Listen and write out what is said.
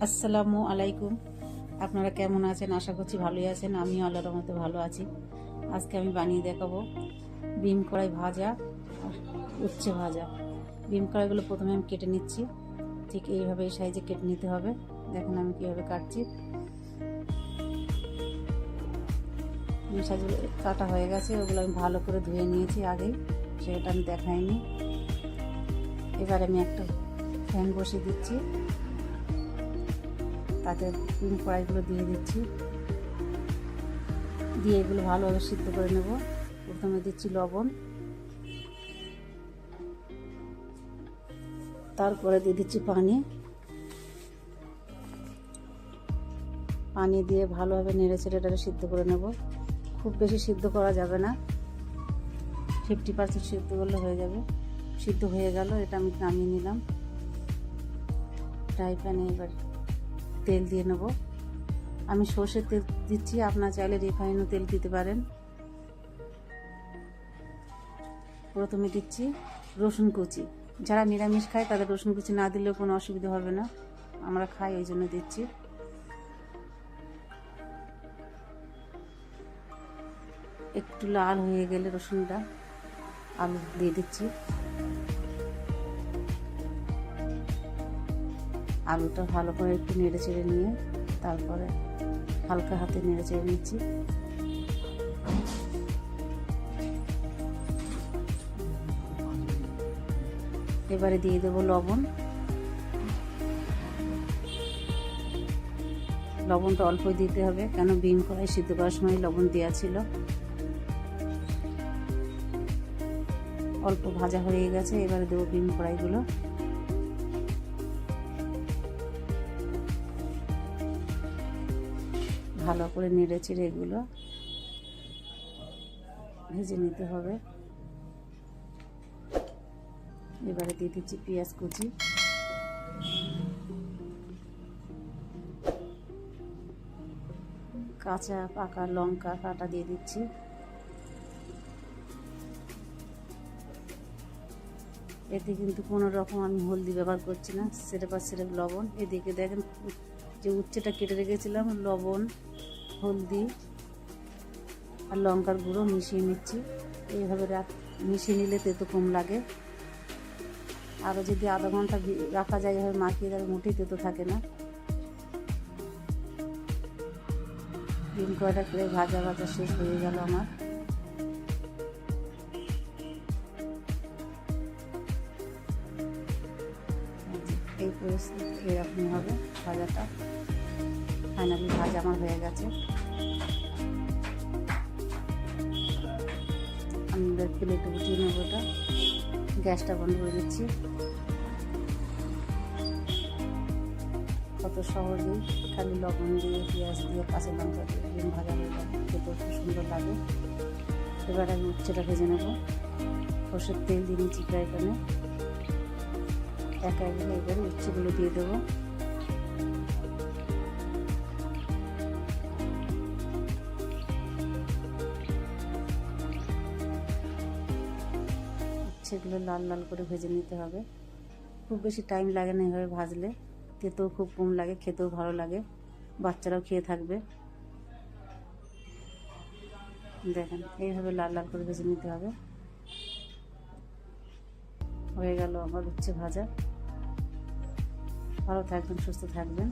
আসসালামু আলাইকুম। আপনারা কেমন আছেন? আশা করছি ভালোই আছেন। আমিও আল্লাহর রহমতে ভালো আছি। আজকে আমি বানিয়ে দেখাবো বিম কড়াই ভাজা আর উচ্ছে ভাজা। বিম কড়াইগুলো প্রথমে আমি কেটে নিচ্ছি, ঠিক এইভাবে এই সাইজে কেটে নিতে হবে। দেখেন আমি কীভাবে কাটছি। সাইজগুলো কাটা হয়ে গেছে, ওগুলো আমি ভালো করে ধুয়ে নিয়েছি আগেই, সেটা আমি দেখাইনি। এবার আমি একটা ফ্যান বসিয়ে দিচ্ছি, তাতে বিম কড়াইগুলো দিয়ে দিচ্ছি, দিয়ে এগুলো ভালোভাবে সিদ্ধ করে নেব। প্রথমে দিচ্ছি লবণ, তারপরে দিয়ে দিচ্ছি পানি। পানি দিয়ে ভালোভাবে নেড়ে চেড়ে এটাকে সিদ্ধ করে নেব। খুব বেশি সিদ্ধ করা যাবে না, 50% সিদ্ধ করলে হয়ে যাবে। সিদ্ধ হয়ে গেল, এটা আমি নামিয়ে নিলাম। ফ্রাই প্যানে এবার তেল দিয়ে নেব। আমি সর্ষের তেল দিচ্ছি, আপনারা চাইলে রিফাইনও তেল দিতে পারেন। প্রথমে দিচ্ছি রসুন কুচি। যারা নিরামিষ খায় তাদের রসুন কুচি না দিলেও কোনো অসুবিধা হবে না, আমরা খাই ওই জন্য দিচ্ছি। একটু লাল হয়ে গেলে রসুনটা আলু দিয়ে দিচ্ছি। আলুটা ভালো করে একটু নেড়ে চেড়ে নিয়ে তারপরে হালকা হাতে নেড়ে চেড়ে নিচ্ছি। এবারে দিয়ে দেবো লবণ। লবণটা অল্পই দিতে হবে, কেন বিম কড়াই সিদ্ধ করার সময় লবণ দেওয়া ছিল। অল্প ভাজা হয়ে গেছে, এবারে দেবো বিম কড়াইগুলো। ভালো করে নেড়ে চেড়ে এগুলো ভেজে নিতে হবে। এবারে দিয়ে দিচ্ছি পেঁয়াজ কুচি, কাঁচা পাকা লঙ্কা কাটা দিয়ে দিচ্ছি। এতে কিন্তু কোনো রকম আমি হলদি ব্যবহার করছি না, সেরেপ আর সেরেপ লবণ। এদিকে দেখেন যে উচ্ছেটা কেটে রেখেছিলাম, লবণ, হলদি আর লঙ্কার গুঁড়ো মিশিয়ে নিচ্ছি। এইভাবে মিশিয়ে নিলে তেতো কম লাগে। আরও যদি আধা ঘন্টা রাখা যায় এভাবে মাখিয়ে, তাহলে মুঠেই তেতো থাকে না। ডিম কয়টা করে ভাজা ভাজা শেষ হয়ে গেল আমার। এই পরিস্থিতি এরকমই হবে ভাজাটা। ফাইনালি ভাজা আমার হয়ে গেছে। আমি এবার প্লেটে উঠিয়ে নেবো। ওটা গ্যাসটা বন্ধ করে দিচ্ছি। কত সহজেই খালি লবণ দিয়ে পেঁয়াজ দিয়ে কাঁচা লঙ্কা দিয়ে ডিম ভাজা হয়ে যাবে, খেতে খুব সুন্দর লাগে। এবার আমি উচ্ছেটা ভেজে নেব। সর্ষের তেল দিয়ে নিচ্ছি ফ্রাই প্যানে। একা একে এবারে উচ্ছেগুলো দিয়ে দেবো। উচ্ছেগুলো লাল লাল করে ভেজে নিতে হবে। খুব বেশি টাইম লাগে না এভাবে ভাজলে, খেতেও খুব কম লাগে, খেতেও ভালো লাগে, বাচ্চারাও খেয়ে থাকবে। দেখেন এইভাবে লাল লাল করে ভেজে নিতে হবে। হয়ে গেল আমার উচ্ছে ভাজা। ভালো থাকবেন, সুস্থ থাকবেন।